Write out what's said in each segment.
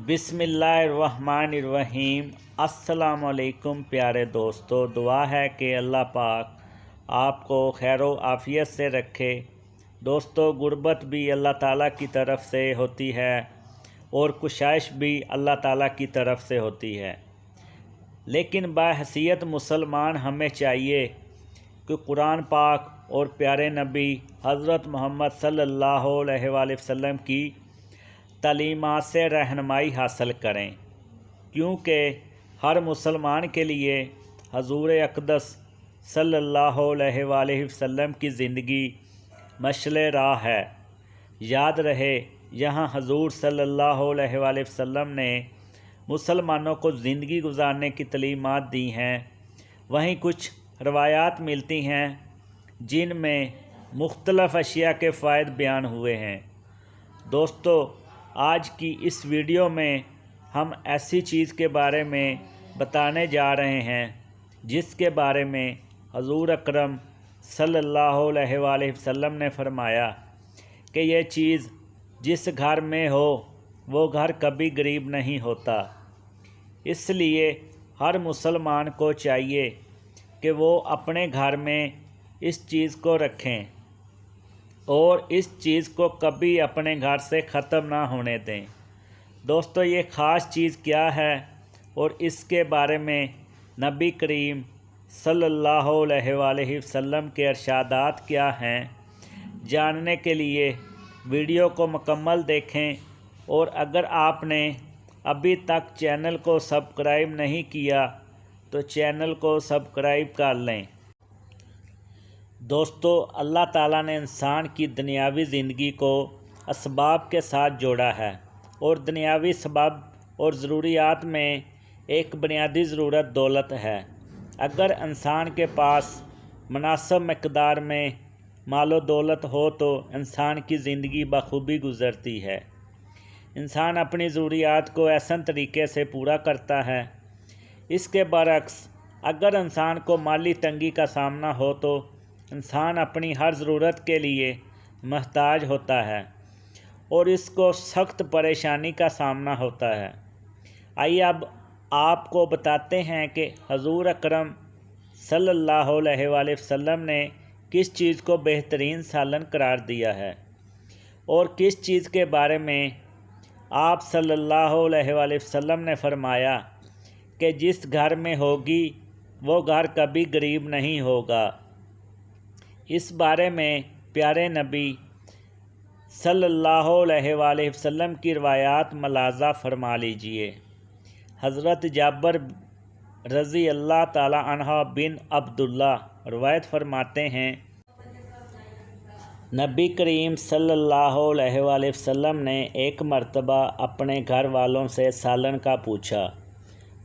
बिस्मिल्लाहिर्रहमानिर्रहीम। अस्सलाम वालेकुम प्यारे दोस्तों, दुआ है कि अल्लाह पाक आपको खैर आफ़ियत से रखे। दोस्तों, गुर्बत भी अल्लाह ताला की तरफ से होती है और कुशाइश भी अल्लाह ताला की तरफ से होती है, लेकिन बाहैसियत मुसलमान हमें चाहिए कि कुरान पाक और प्यारे नबी हज़रत मोहम्मद सल्लल्लाहु अलैहि वसल्लम की तालीमात से रहनुमाई हासिल करें, क्योंकि हर मुसलमान के लिए हजूर अक़दस सल्लल्लाहु अलैहि वसल्लम की ज़िंदगी मशअल राह है। याद रहे, यहाँ हजूर सल्लल्लाहु अलैहि वसल्लम ने मुसलमानों को ज़िंदगी गुजारने की तालीमात दी हैं। वहीं कुछ रवायात मिलती हैं जिनमें मुख्तलिफ़ अशिया के फ़ायदे बयान हुए हैं। दोस्तों, आज की इस वीडियो में हम ऐसी चीज़ के बारे में बताने जा रहे हैं जिसके बारे में हजूर अकरम सल्लल्लाहु अलैहि वसल्लम ने फरमाया कि यह चीज़ जिस घर में हो वो घर कभी गरीब नहीं होता। इसलिए हर मुसलमान को चाहिए कि वो अपने घर में इस चीज़ को रखें और इस चीज़ को कभी अपने घर से ख़त्म ना होने दें। दोस्तों, ये ख़ास चीज़ क्या है और इसके बारे में नबी करीम सल्लल्लाहु अलैहि वसल्लम के इरशादात क्या हैं, जानने के लिए वीडियो को मुकम्मल देखें। और अगर आपने अभी तक चैनल को सब्सक्राइब नहीं किया तो चैनल को सब्सक्राइब कर लें। दोस्तों, अल्लाह ताला ने इंसान की दुनियावी ज़िंदगी को असबाब के साथ जोड़ा है और दुनियावी सबब और ज़रूरियात में एक बुनियादी ज़रूरत दौलत है। अगर इंसान के पास मुनासिब मकदार में मालो दौलत हो तो इंसान की ज़िंदगी बखूबी गुज़रती है। इंसान अपनी ज़रूरियात को ऐसा तरीके से पूरा करता है। इसके बरक्स अगर इंसान को माली तंगी का सामना हो तो इंसान अपनी हर ज़रूरत के लिए महताज होता है और इसको सख्त परेशानी का सामना होता है। आइए अब आपको बताते हैं कि हजूर अकरम सल्लल्लाहु अलैहि वसल्लम ने किस चीज़ को बेहतरीन सालन करार दिया है और किस चीज़ के बारे में आप सल्लल्लाहु अलैहि वसल्लम ने फरमाया कि जिस घर में होगी वो घर कभी गरीब नहीं होगा। इस बारे में प्यारे नबी सल्लल्लाहु अलैहि वसल्लम की रवायात मलाज़ा फरमा लीजिए। हज़रत जाबर रज़ी अल्लाह ताला अन्हा बिन अब्दुल्ला रवायत फरमाते हैं, नबी करीम सल्लल्लाहु अलैहि वसल्लम ने एक मर्तबा अपने घर वालों से सालन का पूछा।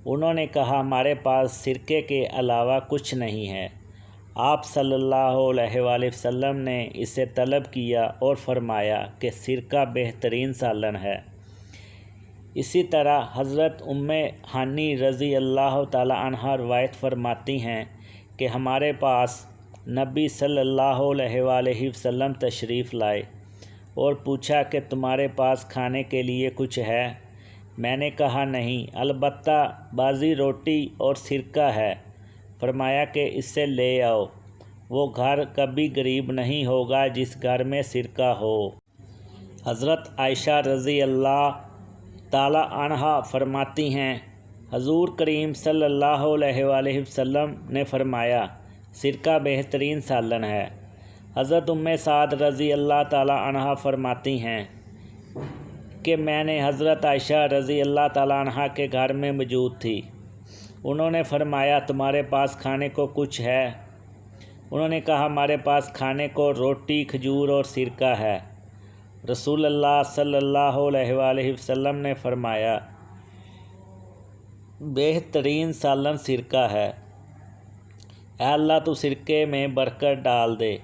उन्होंने कहा, हमारे पास सिरके के अलावा कुछ नहीं है। आप सल्लल्लाहु अलैहि वसल्लम ने इसे तलब किया और फरमाया कि सिरका बेहतरीन सालन है। इसी तरह हज़रत उम्मे हानी रज़ी अल्लाह ताला अन्हा रवायत फरमाती हैं कि हमारे पास नबी सल्लल्लाहु अलैहि वसल्लम तशरीफ़ लाए और पूछा कि तुम्हारे पास खाने के लिए कुछ है? मैंने कहा, नहीं, अलबत्ता बाज़ी रोटी और सिरका है। फरमाया कि इससे ले आओ। वो घर कभी गरीब नहीं होगा जिस घर में सिरका हो। हज़रत आयशा रज़ी अल्लाह ताला अन्हा फरमाती हैं, हजूर करीम सल्लल्लाहु अलैहि वसल्लम ने फरमाया, सिरका बेहतरीन सालन है। हज़रत उम्मे साद रज़ी अल्लाह ताला अन्हा फरमाती हैं कि मैंने हज़रत आयशा रज़ी अल्लाह ताला अन्हा के घर में मौजूद थी। उन्होंने फरमाया, तुम्हारे पास खाने को कुछ है? उन्होंने कहा, हमारे पास खाने को रोटी, खजूर और सिरका है। रसूलुल्लाह सल्लल्लाहु अलैहि वसल्लम ने फरमाया, बेहतरीन सालन सिरका है। ऐ अल्लाह, तू सिरके में बरकत डाल दे।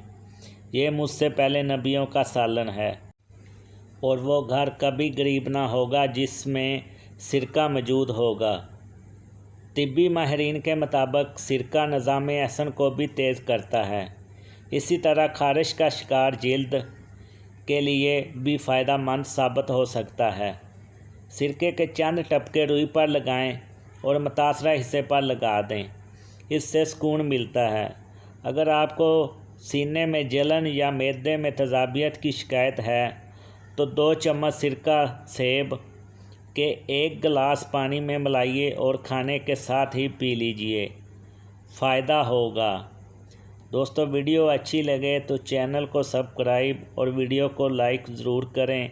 ये मुझसे पहले नबियों का सालन है और वो घर कभी गरीब ना होगा जिसमें सिरका मौजूद होगा। तिब्बी माहिरीन के मुताबिक सिरका निज़ाम एहसन को भी तेज़ करता है। इसी तरह खारिश का शिकार जिल्द के लिए भी फ़ायदा मंद साबित हो सकता है। सिरके के चंद टपके रुई पर लगाएं और मुतासरा हिस्से पर लगा दें। इससे सुकून मिलता है। अगर आपको सीने में जलन या मैदे में तेज़ाबियत की शिकायत है तो 2 चम्मच सिरका सेब के 1 गिलास पानी में मिलाइए और खाने के साथ ही पी लीजिए, फ़ायदा होगा। दोस्तों, वीडियो अच्छी लगे तो चैनल को सब्सक्राइब और वीडियो को लाइक ज़रूर करें,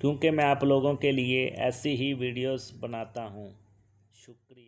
क्योंकि मैं आप लोगों के लिए ऐसी ही वीडियोस बनाता हूँ। शुक्रिया।